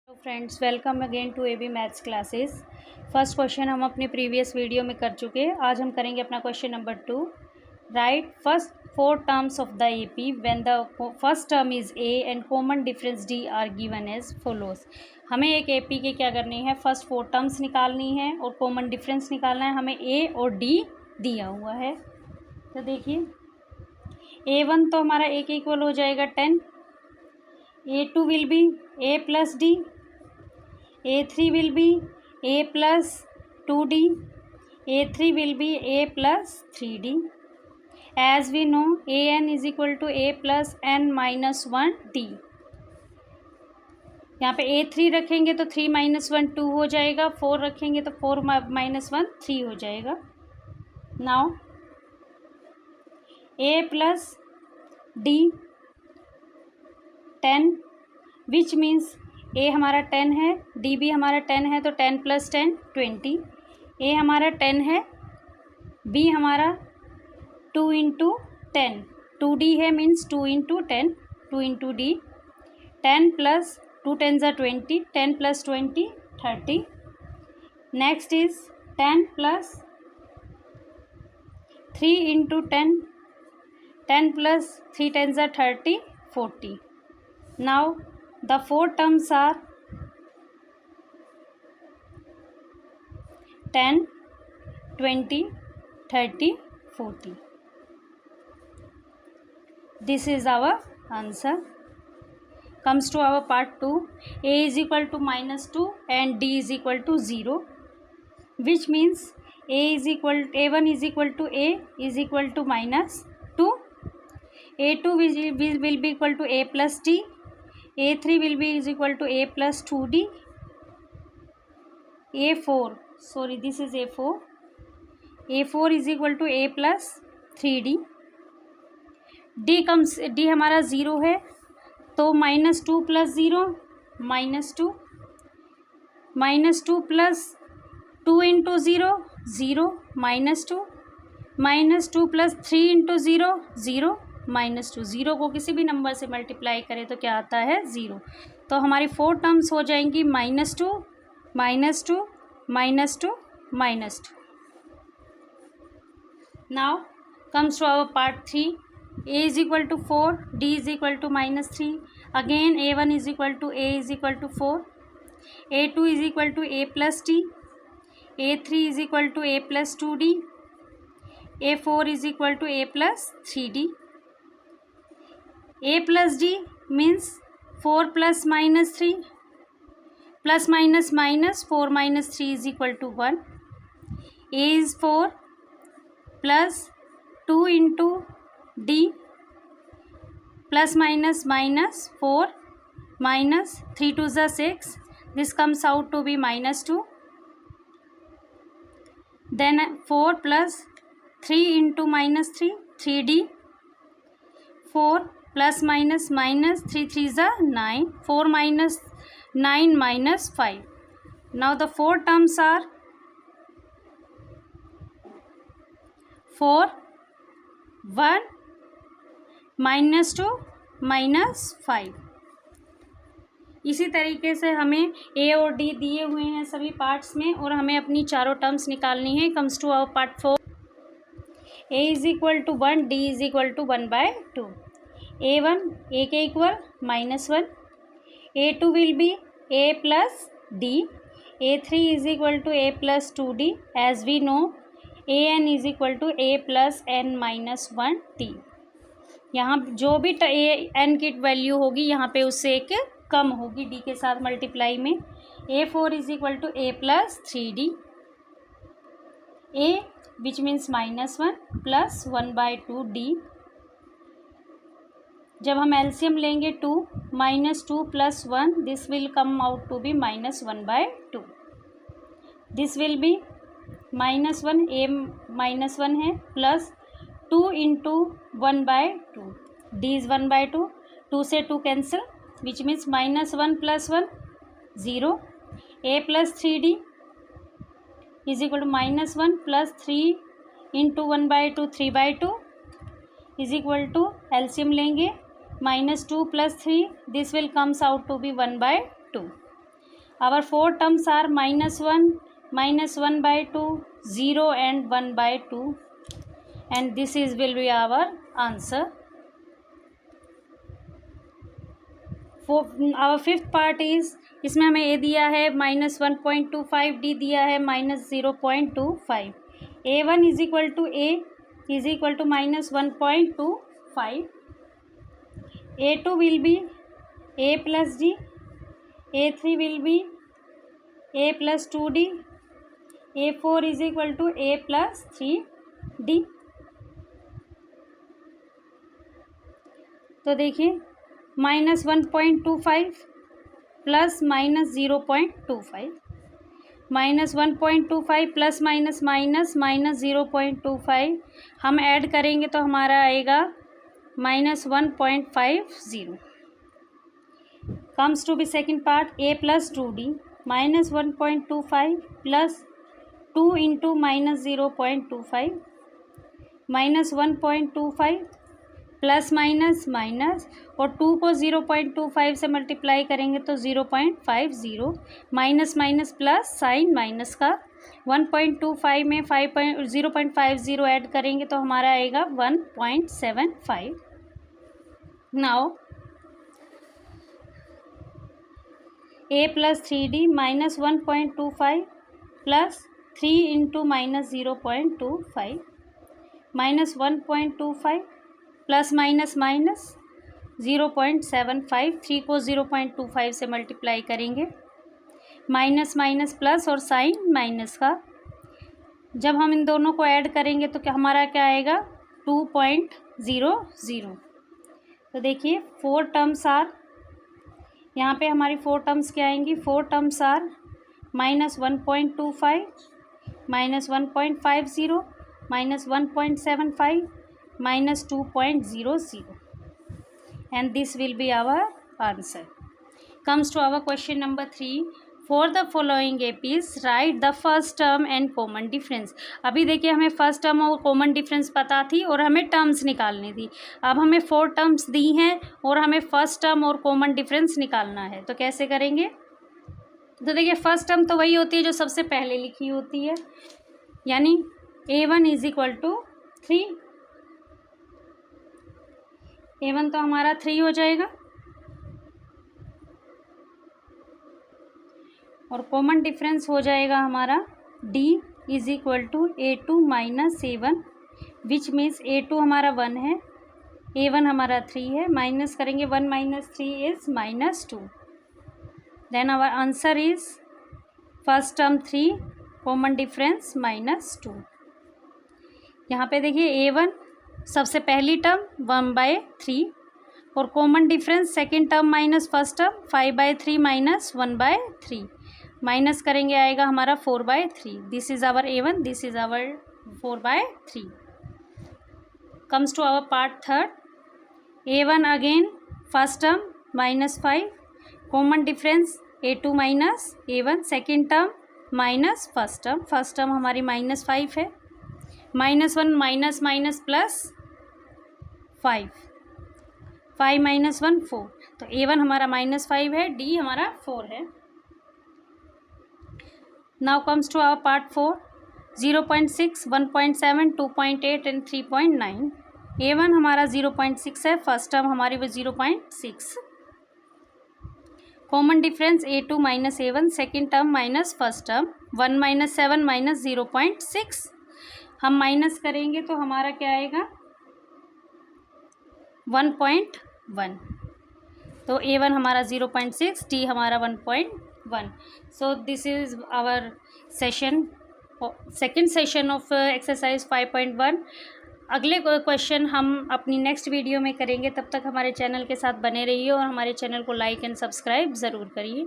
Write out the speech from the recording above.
Hello friends, welcome again to AB maths classes. First question हम अपने previous video में कर चुके हैं। आज हम करेंगे अपना question number 2। Write first 4 terms of the AP when the first term is A and common difference D are given as follows. हमें एक एपी के क्या करनी है, फर्स्ट 4 टर्म्स निकालनी है और कॉमन डिफरेंस निकालना है। हमें ए और डी दिया हुआ है। तो देखिए A1 तो हमारा ए के इक्वल हो जाएगा 10, A2 will be a plus D, A3 will be a plus 2d, A3 will be a plus 3d. As we know, an is equal to a plus n minus 1d. यहाँ पे A3 रखेंगे तो 3 minus 1 2 हो जाएगा, 4 रखेंगे तो 4 minus 1 3 हो जाएगा। Now a plus d 10 which means A हमारा 10 है, डी भी हमारा 10 है, तो 10 प्लस 10 20। ए हमारा 10 है, बी हमारा 2 इंटू 10, 2d है means 2 into 10, 2 into D. 10 plus 2 10 ज़ा 20, 10 plus 20 30। Next is 10 plus 3 into 10, 10 plus 3 10 ज़ा 30 40। Now the 4 terms are 10, 20, 30, 40. This is our answer. Comes to our part 2. A is equal to minus 2 and D is equal to 0, which means A1 is equal to A is equal to minus 2. A2 will be equal to A plus D. A3 will be is equal to a plus 2d. A4, sorry, this is A4. A4 is equal to a plus 3d. D हमारा 0 है, तो minus 2 plus 0 minus 2, minus 2 plus 2 into 0 0 minus 2, minus 2 plus 3 into 0 0 minus 2। 0 को किसी भी number से multiply करें तो क्या आता है 0। तो हमारी 4 टर्म्स हो जाएंगी minus 2 minus 2 minus 2 minus 2। Now comes to our part 3। A is equal to 4, D is equal to minus 3, again A1 is equal to A is equal to 4, A2 is equal to A plus D, A3 is equal to A plus 2D, A4 is equal to A plus 3D। A plus D means 4 plus minus 3 plus minus minus 4 minus 3 is equal to 1. A is 4 plus 2 into D plus minus minus 4 minus 3 to the 6. This comes out to be minus 2. Then 4 plus 3 into minus 3 3D, 4 plus minus minus 3 3 is 9, 4 minus 9 minus 5. Now the 4 terms are 4 1 minus 2 minus 5। इसी तरीके से हमें ए और D दिए हुए हैं सभी parts में, और हमें अपनी चारों टर्म्स निकालनी है। Comes to our part 4। A is equal to 1, D is equal to 1/2। A1 a के इक्वल -1, A2 will be a plus D, A3 is equal to a plus 2d। As we know an is equal to a plus n minus 1t। यहाँ जो भी n की value होगी यहाँ पे उससे एक कम होगी d के साथ मल्टीप्लाई में। A4 is equal to a plus 3d, a which means -1 plus 1/2d। जब हम एलसीएम लेंगे 2 minus 2 plus 1, this will come out to be minus 1/2। This will be -1, A -1 है, प्लस 2 इंटू 1/2, डी इज़ 1/2, 2 से 2 cancel which means -1 plus 1 0। A plus 3d is equal to -1 plus 3 into 1/2 3/2 is equal to LCM लेंगे -2 + 3, this will comes out to be 1/2. Our four terms are -1, -1/2, 0 and 1/2, and this will be our answer. Our fifth part is, इसमें हमें a दिया है -1.25, d दिया है -0.25. a1 is equal to a is equal to -1.25. a2 will be a plus d, a3 will be a plus 2d, a4 is equal to a plus 3d. तो देखिए -1.25 plus -0.25, -1.25 plus minus minus -0.25 हम add करेंगे तो हमारा आएगा -1.50. Comes to be second part, a plus 2d, -1.25 plus 2 into -0.25, -1.25 plus minus minus, और 2 को 0.25 से मल्टीप्लाई करेंगे तो 0.50, minus minus plus sign minus का, 1.25 में 0.50 ऐड करेंगे तो हमारा आएगा 1.75. Now a plus 3d -1.25 plus 3 into -0.25, -1.25 plus minus minus 0.75, 3 को 0.25 से मल्टीप्लाई करेंगे, माइनस माइनस प्लस और साइन माइनस का, जब हम इन दोनों को ऐड करेंगे तो क्या हमारा क्या आएगा 2.00. तो देखिए 4 टर्म्स आर, यहाँ पे हमारी 4 टर्म्स क्या आएंगी, 4 terms are -1.25, -1.50, -1.75, -2.00, and this will be our answer. Comes to our question number 3. For the following APs, write the first term and common difference. अभी देखिए हमें फर्स्ट टर्म और कॉमन डिफरेंस पता थी और हमें टर्म्स निकालनी थी. अब हमें 4 टर्म्स दी हैं और हमें फर्स्ट टर्म और कॉमन डिफरेंस निकालना है, तो कैसे करेंगे. तो देखिए फर्स्ट टर्म तो वही होती है जो सबसे पहले लिखी होती है, यानी a1 is equal to 3. a1 तो हमारा 3 हो जाएगा, और कॉमन डिफरेंस हो जाएगा हमारा d is equal to a2 minus a1, which means a2 हमारा 1 है, a1 हमारा 3 है, माइनस करेंगे 1 minus 3 is -2. Then our answer is first term 3, common difference -2. यहाँ पे देखिए a1 सबसे पहली टर्म 1/3, और common difference second term minus first term 5/3 minus 1/3, minus करेंगे आएगा हमारा 4/3. This is our a1, this is our 4/3. Comes to our part third, a1 again first term -5, common difference a2 minus a1, second term minus first term हमारी -5 है, -1 minus minus plus 5, 5 - 1 4, तो a1 हमारा -5 है, d हमारा 4 है. Now comes to our part 4, 0.6, 1.7, 2.8 and 3.9. a1 हमारा 0.6 है, first term हमारी वो 0.6. Common difference a2 minus a1, second term minus first term, 1 - 7 minus 0.6, हम माइनस करेंगे तो हमारा क्या आएगा 1.1. तो a1 हमारा 0.6, d हमारा 1.1. So this is our session, second session of exercise 5.1. अगले क्वेश्चन हम अपनी नेक्स्ट वीडियो में करेंगे. तब तक हमारे चैनल के साथ बने रहिए और हमारे चैनल को लाइक एंड सब्सक्राइब ज़रूर करिए.